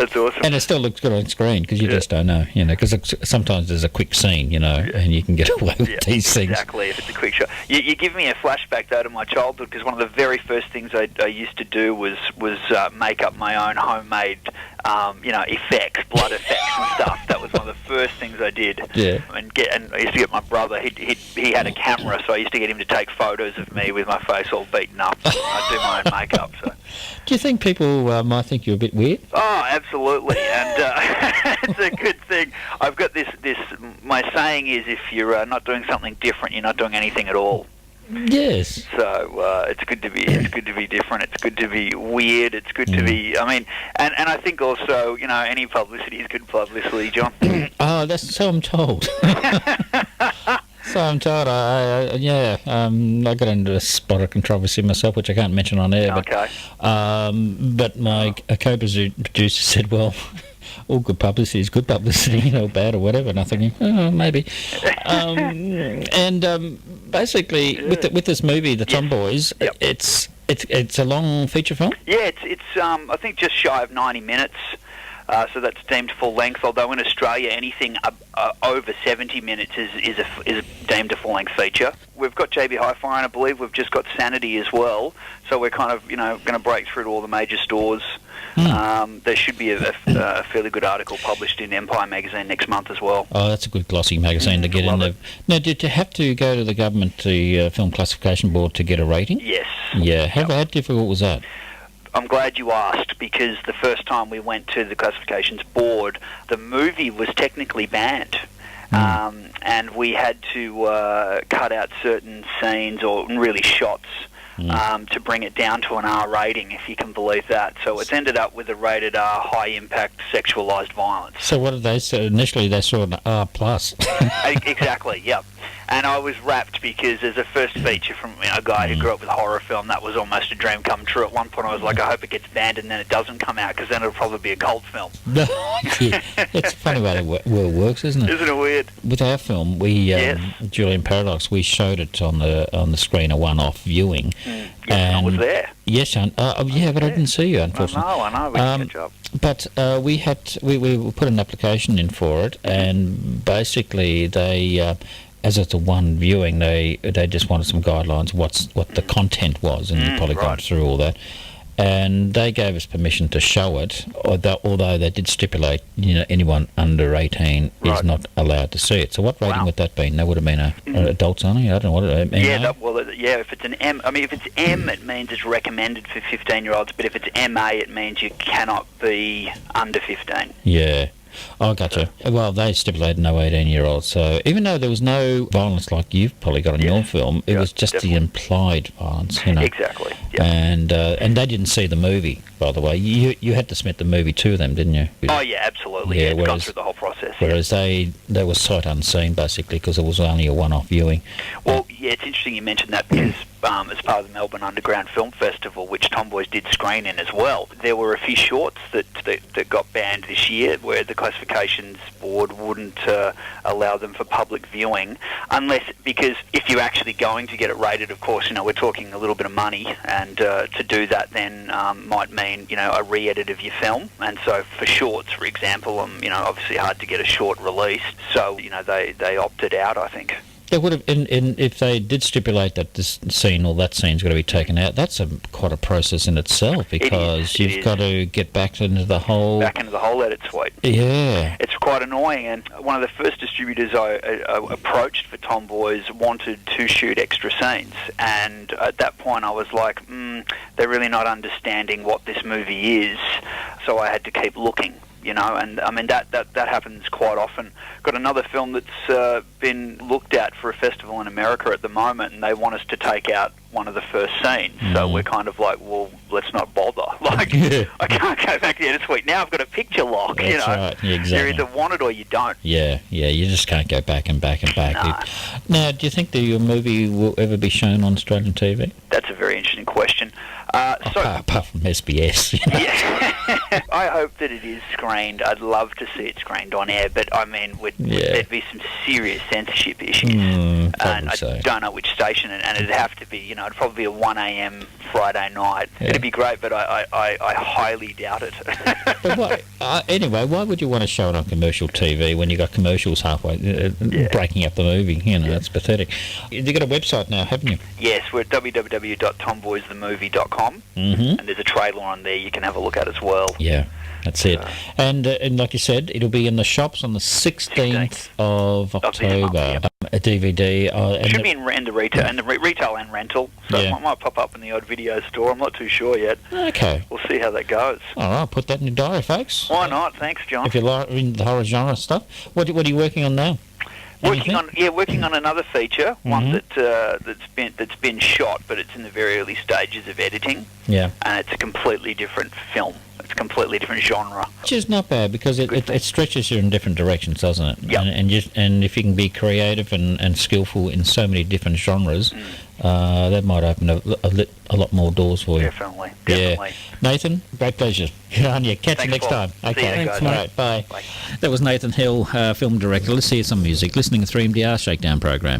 That's awesome. And it still looks good on screen because you just don't know, because sometimes there's a quick scene, and you can get away with these things. Exactly, if it's a quick shot. You give me a flashback, though, to my childhood, because one of the very first things I used to do was make up my own homemade, effects, blood effects and stuff. That was one of the first things I did. Yeah. And I used to get my brother, he had a camera, so I used to get him to take photos of me with my face all beaten up. I'd do my own makeup, so... Do you think people might think you're a bit weird? Oh, absolutely, and it's a good thing. I've got this. My saying is, if you're not doing something different, you're not doing anything at all. Yes. So it's good to be different. It's good to be weird. It's good to be. I mean, and I think also, any publicity is good publicity, John. Oh, that's so I'm told. So I'm told, I got into a spot of controversy myself, which I can't mention on air. Okay. But my co-producer said, well, all good publicity is good publicity, bad or whatever. And I'm thinking, maybe. Basically, with this movie, The Tomboys, it's a long feature film? Yeah, it's I think just shy of 90 minutes. So that's deemed full length, although in Australia anything over 70 minutes is deemed a full length feature. We've got JB Hi-Fi, and I believe we've just got Sanity as well. So we're kind of going to break through to all the major stores. There should be a fairly good article published in Empire magazine next month as well. Oh, that's a good glossy magazine to get in there. Now, did you have to go to the government, the Film Classification Board, to get a rating? Yes. Yeah. How difficult was that? I'm glad you asked, because the first time we went to the classifications board, the movie was technically banned. And we had to cut out certain scenes or really shots to bring it down to an R rating, if you can believe that. So it's ended up with a rated R, high-impact sexualised violence. So what did they say? Initially they saw an R+. Exactly, yep. And I was rapt because as a first feature from a guy who grew up with a horror film, that was almost a dream come true. At one point I was like, I hope it gets banned and then it doesn't come out, because then it'll probably be a cult film. It's a funny way the world works, isn't it? Isn't it weird? With our film, Julian Paradox, we showed it on the screen, a one-off viewing. Yes, I was there. Yes, but I didn't see you, unfortunately. I know. We did a good job. But we put an application in for it, and basically they... as it's a one viewing, they just wanted some guidelines, what the content was, and you've probably gone through all that. And they gave us permission to show it, although they did stipulate, anyone under 18 is not allowed to see it. So what rating would that be? That would have been adults only? I don't know what it means. If it's an M, if it's M, it means it's recommended for 15-year-olds, but if it's MA, it means you cannot be under 15. Yeah. Oh, gotcha. Well, they stipulated no 18-year-olds, so even though there was no violence like you've probably got in your film, it was just the implied violence, Exactly. Yep. And they didn't see the movie, by the way. You had to submit the movie to them, didn't you? Oh, yeah, absolutely. Yeah, it's gone through the whole process. Whereas they were sight unseen, basically, because it was only a one-off viewing. Well, it's interesting you mentioned that, because as part of the Melbourne Underground Film Festival, which Tomboys did screen in as well, there were a few shorts that got banned this year where the classifications board wouldn't allow them for public viewing, because if you're actually going to get it rated, of course, we're talking a little bit of money, and to do that then might mean, a re-edit of your film. And so for shorts, for example, obviously hard to get a short released, so, they opted out, I think. They would have, if they did stipulate that this scene or that scene's got to be taken out, that's quite a process in itself, because you've got to get back into the whole edit suite. Yeah. It's quite annoying, and one of the first distributors I approached for Tomboys wanted to shoot extra scenes, and at that point I was like, they're really not understanding what this movie is, so I had to keep looking. And I mean that happens quite often. Got another film that's been looked at for a festival in America at the moment, and they want us to take out one of the first scenes. So we're kind of like, well, let's not bother. I can't go back to the edit suite now. I've got a picture lock. That's right. Yeah, exactly. You either want it or you don't. Yeah. You just can't go back and back and back. No. Now, do you think that your movie will ever be shown on Australian TV? That's a very interesting question. Apart from SBS. Yeah. I hope that it is screened. I'd love to see it screened on air, but I mean, there'd be some serious censorship issues. Yeah, and probably so. I don't know which station, and it'd have to be, you know, it'd probably be a 1 a.m. Friday night. Yeah. It'd be great, but I highly doubt it. But anyway, why would you want to show it on commercial TV when you got commercials halfway breaking up the movie? You know, it's pathetic. You've got a website now, haven't you? Yes, we're at www.tomboysthemovie.com, and there's a trailer on there you can have a look at as well. Yeah. That's it. And like you said, it'll be in the shops on the 16th of October. A DVD. It should be in the retail, and the retail and rental. So it might pop up in the odd video store. I'm not too sure yet. Okay. We'll see how that goes. All right, put that in your diary, folks. Why not? Thanks, John. If you're in the horror genre stuff. What are you working on now? Working on another feature, one that's been shot, but it's in the very early stages of editing. Yeah. And it's a completely different film. It's a completely different genre. Which is not bad because it stretches you in different directions, doesn't it? Yeah. And if you can be creative and skillful in so many different genres, that might open a lot more doors for you. Definitely. Yeah. Nathan, great pleasure. Good on you. Catch you next time. Okay. Thanks, All right. Bye. That was Nathan Hill, film director. Let's hear some music. Listening to 3MDR Shakedown program.